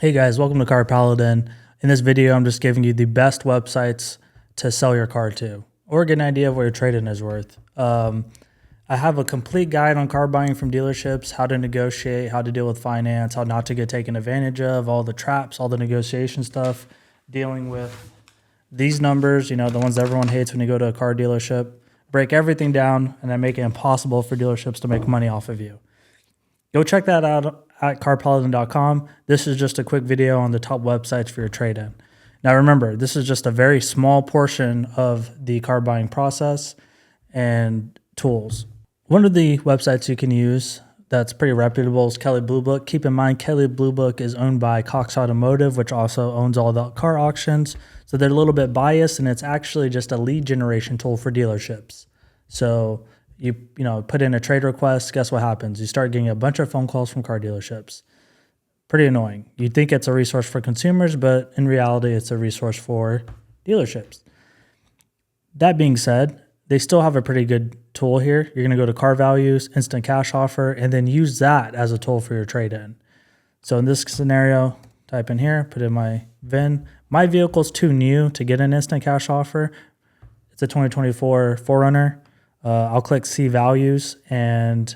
Hey guys, welcome to Car Paladin. In this video, I'm just giving you the best websites to sell your car to or get an idea of what your trade-in is worth. I have a complete guide on car buying from dealerships, how to negotiate, how to deal with finance, how not to get taken advantage of, all the traps, all the negotiation stuff, dealing with these numbers, the ones that everyone hates when you go to a car dealership. Break everything down and then make it impossible for dealerships to make money off of you. Go check that out at carpaladin.com. This is just a quick video on the top websites for your trade-in. Now remember, this is just a very small portion of the car buying process and tools. One of the websites you can use that's pretty reputable is Kelley Blue Book. Keep in mind, Kelley Blue Book is owned by Cox Automotive, which also owns all the car auctions. So they're a little bit biased, and it's actually just a lead generation tool for dealerships. So you put in a trade request, guess what happens? You start getting a bunch of phone calls from car dealerships. Pretty annoying. You'd think it's a resource for consumers, but in reality, it's a resource for dealerships. That being said, they still have a pretty good tool here. You're going to go to car values, instant cash offer, and then use that as a tool for your trade-in. So in this scenario, type in here, put in my VIN. My vehicle's too new to get an instant cash offer. It's a 2024 4Runner. I'll click see values and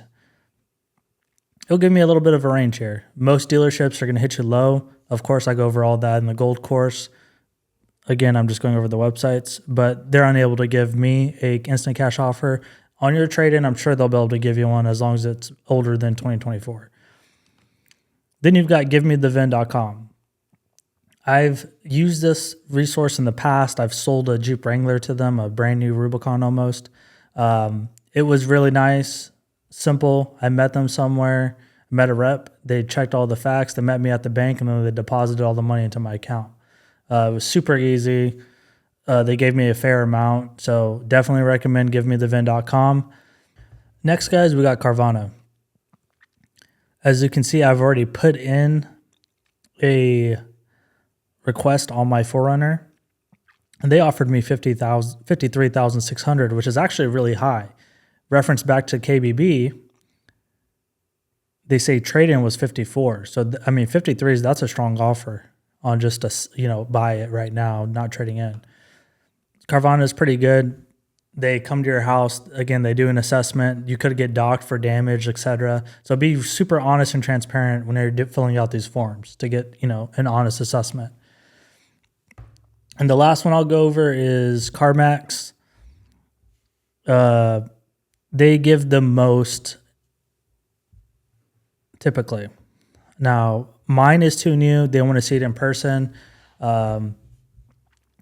it'll give me a little bit of a range here. Most dealerships are going to hit you low. Of course, I go over all that in the gold course. Again, I'm just going over the websites, but they're unable to give me a instant cash offer. On your trade-in, I'm sure they'll be able to give you one as long as it's older than 2024. Then you've got givemethevin.com. I've used this resource in the past. I've sold a Jeep Wrangler to them, a brand new Rubicon almost. It was really nice, simple. I met them somewhere, met a rep. They checked all the facts. They met me at the bank, and then they deposited all the money into my account. It was super easy. They gave me a fair amount, so definitely recommend givemethevin.com. Next, guys, we got Carvana. As you can see, I've already put in a request on my 4Runner, and they offered me $53,600, which is actually really high. Reference back to KBB, they say trade-in was 54. So 53 that's a strong offer on just buy it right now, not trading in. Carvana is pretty good. They come to your house. Again, they do an assessment. You could get docked for damage, etc. So be super honest and transparent when you're filling out these forms to get an honest assessment. And the last one I'll go over is CarMax. They give the most typically. Now, mine is too new. They want to see it in person. But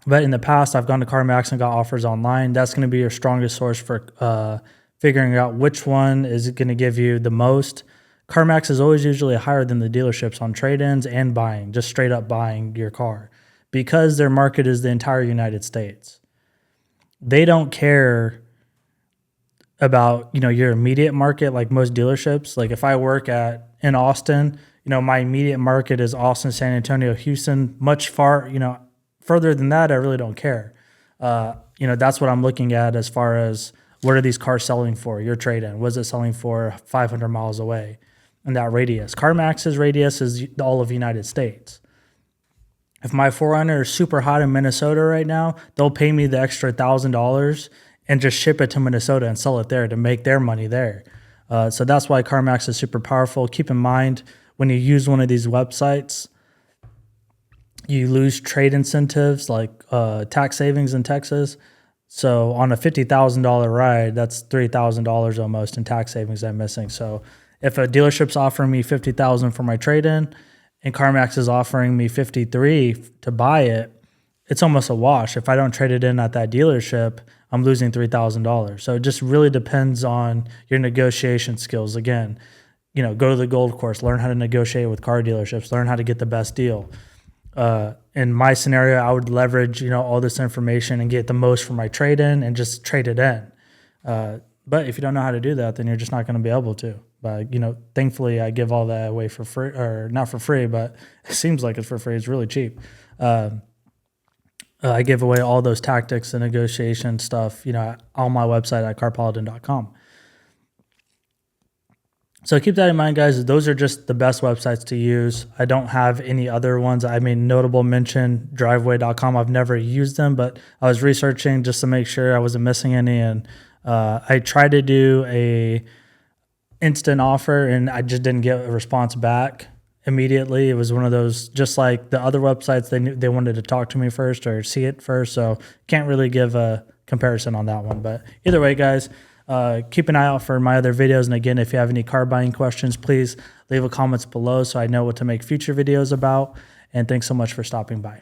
in the past, I've gone to CarMax and got offers online. That's going to be your strongest source for figuring out which one is going to give you the most. CarMax is always usually higher than the dealerships on trade-ins and buying, just straight up buying your car, because their market is the entire United States. They don't care about your immediate market like most dealerships. Like if I work in Austin, my immediate market is Austin, San Antonio, Houston. Much further than that, I really don't care. That's what I'm looking at as far as what are these cars selling for, your trade-in. What is it selling for 500 miles away in that radius? CarMax's radius is all of the United States. If my 4Runner is super hot in Minnesota right now, they'll pay me the extra $1,000 and just ship it to Minnesota and sell it there to make their money there. So that's why CarMax is super powerful. Keep in mind, when you use one of these websites, you lose trade incentives like tax savings in Texas. So on a $50,000 ride, that's $3,000 almost in tax savings I'm missing. So if a dealership's offering me $50,000 for my trade-in and CarMax is offering me $53,000 to buy it, it's almost a wash. If I don't trade it in at that dealership, I'm losing $3,000. So it just really depends on your negotiation skills. Again, go to the gold course, learn how to negotiate with car dealerships, learn how to get the best deal. In my scenario, I would leverage, all this information and get the most for my trade-in and just trade it in. But if you don't know how to do that, then you're just not going to be able to. But, thankfully I give all that away for free, or not for free, but it seems like it's for free. It's really cheap. I give away all those tactics and negotiation stuff, on my website at carpaladin.com. So keep that in mind, guys. Those are just the best websites to use. I don't have any other ones. I mean, notable mention, driveway.com. I've never used them, but I was researching just to make sure I wasn't missing any. And I tried to do a instant offer and I just didn't get a response back immediately. It was one of those, just like the other websites, they wanted to talk to me first or see it first. So can't really give a comparison on that one. But either way, guys, keep an eye out for my other videos. And again, if you have any car buying questions, please leave a comments below so I know what to make future videos about. And thanks so much for stopping by.